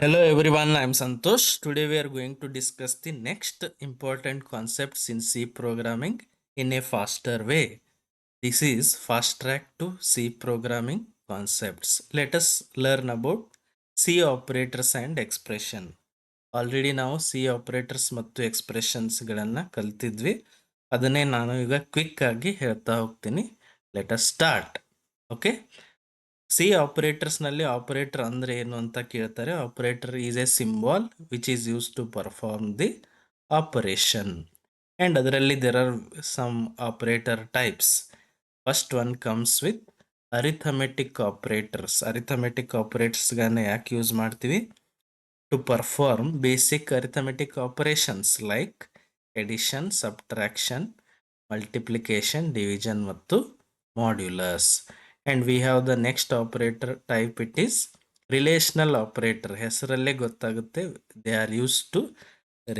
Hello everyone, I am Santosh. Today we are going to discuss the next important concepts in C programming in a faster way. This is fast track to C programming concepts. Let us learn about C operators and expression. Already ನಾವು C operators ಮತ್ತು ಎಕ್ಸ್ಪ್ರೆಷನ್ಸ್ಗಳನ್ನು ಕಲ್ತಿದ್ವಿ. ಅದನ್ನೇ ನಾನು ಈಗ quick ಆಗಿ ಹೇಳ್ತಾ ಹೋಗ್ತೀನಿ. Let us start. Okay, C ಆಪರೇಟರ್ಸ್ನಲ್ಲಿ operator ಅಂದರೆ ಏನು ಅಂತ ಕೇಳ್ತಾರೆ. Operator is a symbol which is use to perform the operation. And ಅದರಲ್ಲಿ there are some operator types. First one comes with arithmetic operators. Arithmetic ಆಪರೇಟರ್ಸ್ಗಳನ್ನ ಯಾಕೆ ಯೂಸ್ ಮಾಡ್ತೀವಿ? To perform basic arithmetic operations like addition, subtraction, multiplication, division ಮತ್ತು modulus. And we have the next operator type, it is relational operator. ಹೆಸರಲ್ಲೇ ಗೊತ್ತಾಗುತ್ತೆ, they are used to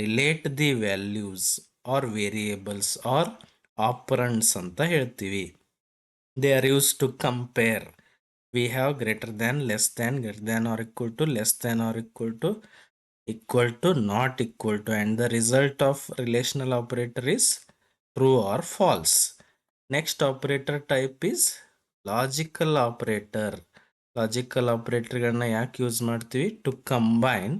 relate the values or variables or operands ಅಂತ ಹೇಳ್ತೀವಿ. They are used to compare. We have greater than, less than, greater than or equal to, less than or equal to, not equal to, and the result of relational operator is true or false. Next operator type is logical operator. Logical ಆಪರೇಟರ್ಗಳನ್ನ ಯಾಕೆ use ಮಾಡ್ತೀವಿ? To combine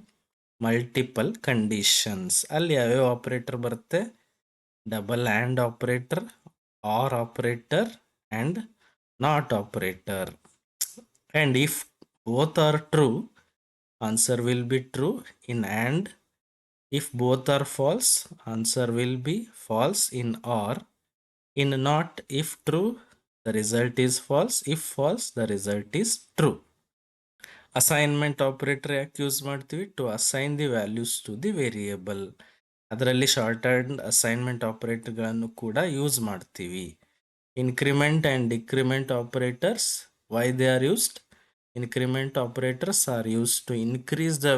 multiple conditions. ಅಲ್ಲಿ ಯಾವ್ಯಾವ operator ಬರುತ್ತೆ? Double and operator, or operator and not operator. And if both are true, answer will be true in AND. If both are false, answer will be false in OR. In NOT, if true, the result is false. If false, the result is true. Assignment operator ಯಾಕೆ use ಮಾಡ್ತೀವಿ? To assign the values to the variable. ಅದರಲ್ಲಿ short hand assignment ಆಪರೇಟರ್ಗಳನ್ನು ಕೂಡ use ಮಾಡ್ತೀವಿ. Increment and decrement operators, why they are used? Increment operators are used to increase the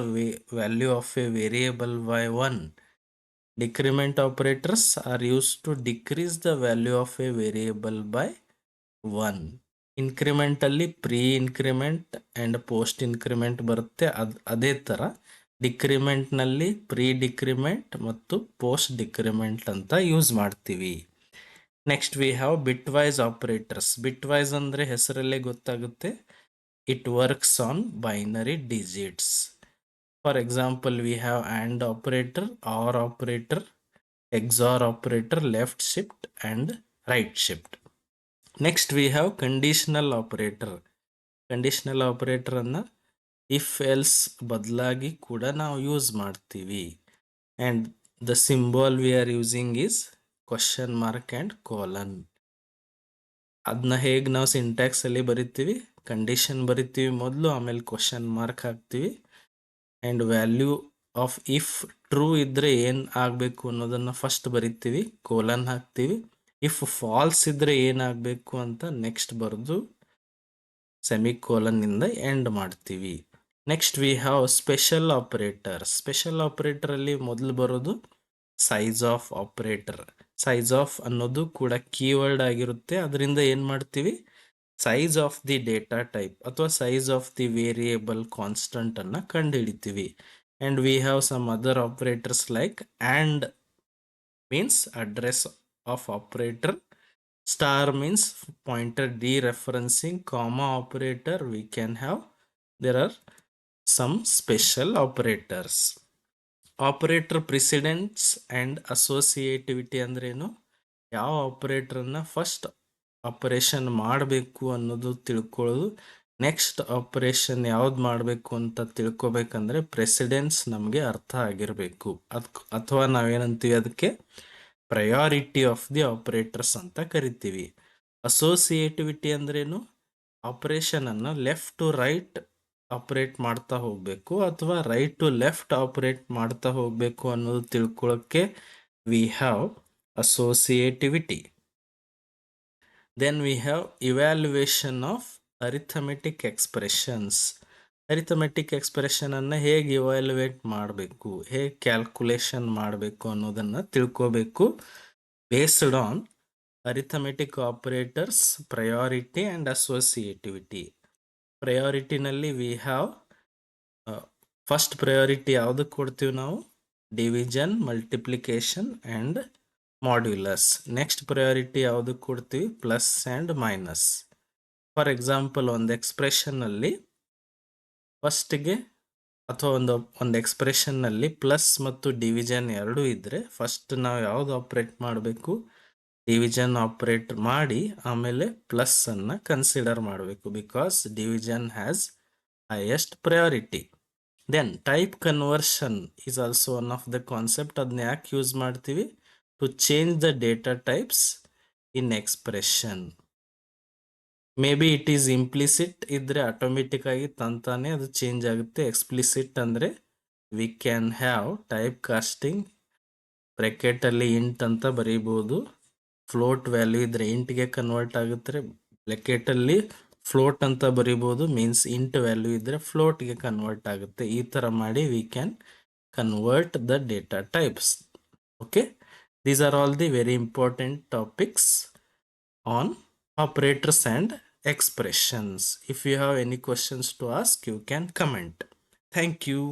value of a variable by 1. Decrement operators are used to decrease the value of a variable by 1. Increment ಅಲ್ಲಿ pre increment and post increment ಬರುತ್ತೆ. ಅದೇ ಥರ ಡಿಕ್ರಿಮೆಂಟ್ನಲ್ಲಿ pre decrement ಮತ್ತು post decrement ಅಂತ use ಮಾಡ್ತೀವಿ. Next we have bitwise operators. Bitwise ಅಂದರೆ ಹೆಸರಲ್ಲೇ ಗೊತ್ತಾಗುತ್ತೆ, it works on binary digits. For example, we have AND operator, OR operator, XOR operator, left shift and right shift. Next we have conditional operator. Conditional operator ಅನ್ನು if else ಬದಲಾಗಿ ಕೂಡ ನಾವು use ಮಾಡ್ತೀವಿ. And the symbol we are using is question mark and colon. ಅದನ್ನ ಹೇಗೆ ನಾವು syntax ಅಲ್ಲಿ ಬರಿತೀವಿ? ಕಂಡೀಷನ್ ಬರಿತೀವಿ ಮೊದಲು, ಆಮೇಲೆ ಕ್ವಶನ್ ಮಾರ್ಕ್ ಹಾಕ್ತೀವಿ. And value of if true ಇದ್ದರೆ ಏನು ಆಗಬೇಕು ಅನ್ನೋದನ್ನು ಫಸ್ಟ್ ಬರಿತೀವಿ, ಕೋಲನ್ ಹಾಕ್ತೀವಿ. ಇಫ್ ಫಾಲ್ಸ್ ಇದ್ದರೆ ಏನಾಗಬೇಕು ಅಂತ ನೆಕ್ಸ್ಟ್ ಬರೆದು ಸೆಮಿಕೋಲನ್ನಿಂದ ಎಂಡ್ ಮಾಡ್ತೀವಿ. Next we have special operator. Special ಆಪರೇಟರಲ್ಲಿ ಮೊದಲು ಬರೋದು size of operator. Size of ಅನ್ನೋದು ಕೂಡ ಕೀವರ್ಡ್ ಆಗಿರುತ್ತೆ. ಅದರಿಂದ ಏನು ಮಾಡ್ತೀವಿ? Size of the data type ಅಥವಾ size of the variable constant ಅನ್ನ ಕಂಡುಹಿಡಿತೀವಿ. And we have some other operators like and means address of operator, star means pointer dereferencing, comma operator we can have. There are some special operators. Operator precedence and ಅಸೋಸಿಯೇಟಿವಿಟಿ ಅಂದ್ರೇನು? ಯಾವ ಆಪರೇಟರನ್ನ first operation ಮಾಡಬೇಕು ಅನ್ನೋದು ತಿಳ್ಕೊಳ್ಳೋದು. Next operation ಯಾವ್ದು ಮಾಡಬೇಕು ಅಂತ ತಿಳ್ಕೊಬೇಕಂದ್ರೆ precedence ನಮಗೆ ಅರ್ಥ ಆಗಿರಬೇಕು. ಅಥವಾ ನಾವೇನಂತೀವಿ ಅದಕ್ಕೆ ಪ್ರಯಾರಿಟಿ ಆಫ್ ದಿ ಆಪರೇಟರ್ಸ್ ಅಂತ ಕರಿತೀವಿ. ಅಸೋಸಿಯೇಟಿವಿಟಿ ಅಂದ್ರೇನು? ಆಪರೇಷನನ್ನು ಲೆಫ್ಟ್ ಟು ರೈಟ್ ಆಪರೇಟ್ ಮಾಡ್ತಾ ಹೋಗಬೇಕು ಅಥವಾ ರೈಟ್ ಟು ಲೆಫ್ಟ್ ಆಪರೇಟ್ ಮಾಡ್ತಾ ಹೋಗಬೇಕು ಅನ್ನೋದು ತಿಳ್ಕೊಳ್ಳೋಕ್ಕೆ we have associativity. Then we have evaluation of arithmetic expressions. Arithmetic expression ಅನ್ನು ಹೇಗೆ ಇವ್ಯಾಲ್ಯುವೇಟ್ ಮಾಡಬೇಕು, ಹೇಗೆ ಕ್ಯಾಲ್ಕುಲೇಷನ್ ಮಾಡಬೇಕು ಅನ್ನೋದನ್ನು ತಿಳ್ಕೋಬೇಕು. Based on arithmetic operators, priority and associativity. ಪ್ರಯಾರಿಟಿನಲ್ಲಿ ವಿ ಹ್ಯಾವ್ ಫಸ್ಟ್ ಪ್ರಯಾರಿಟಿ ಯಾವುದಕ್ಕೆ ಕೊಡ್ತೀವಿ ನಾವು? Division, multiplication and modulus. Next priority ಯಾವುದಕ್ಕೆ ಕೊಡ್ತೀವಿ? Plus and minus. For example, ಒಂದು ಎಕ್ಸ್ಪ್ರೆಷನ್ನಲ್ಲಿ ಫಸ್ಟ್ಗೆ ಅಥವಾ ಒಂದು ಎಕ್ಸ್ಪ್ರೆಷನ್ನಲ್ಲಿ ಪ್ಲಸ್ ಮತ್ತು ಡಿವಿಷನ್ ಎರಡೂ ಇದ್ದರೆ ಫಸ್ಟ್ ನಾವು ಯಾವುದು ಆಪ್ರೇಟ್ ಮಾಡಬೇಕು? ಡಿವಿಷನ್ ಆಪ್ರೇಟ್ ಮಾಡಿ ಆಮೇಲೆ ಪ್ಲಸ್ ಅನ್ನು ಕನ್ಸಿಡರ್ ಮಾಡಬೇಕು, because division has highest priority. Then type conversion is also one of the concept. ಅದನ್ನ ಯಾಕೆ ಯೂಸ್ ಮಾಡ್ತೀವಿ? To change the data types in expression. May be it is implicit ಇದ್ರೆ automatic ಆಗಿ ತಂತಾನೆ ಅದು ಚೇಂಜ್ ಆಗುತ್ತೆ. ಎಕ್ಸ್ಪ್ಲಿಸಿಟ್ ಅಂದರೆ we can have type casting. ಬ್ರ್ಯಾಕೆಟಲ್ಲಿ ಇಂಟ್ ಅಂತ ಬರೀಬೋದು. ಫ್ಲೋಟ್ ವ್ಯಾಲ್ಯೂ ಇದ್ರೆ ಇಂಟ್ಗೆ ಕನ್ವರ್ಟ್ ಆಗುತ್ತೆ. ಬ್ರ್ಯಾಕೆಟಲ್ಲಿ ಫ್ಲೋಟ್ ಅಂತ ಬರೀಬೋದು, ಮೀನ್ಸ್ ಇಂಟ್ ವ್ಯಾಲ್ಯೂ ಇದ್ರೆ ಫ್ಲೋಟ್ಗೆ ಕನ್ವರ್ಟ್ ಆಗುತ್ತೆ. ಈ ಥರ ಮಾಡಿ we can convert the data types. Okay, these are all the very important topics on operators and expressions. If you have any questions to ask, you can comment. Thank you.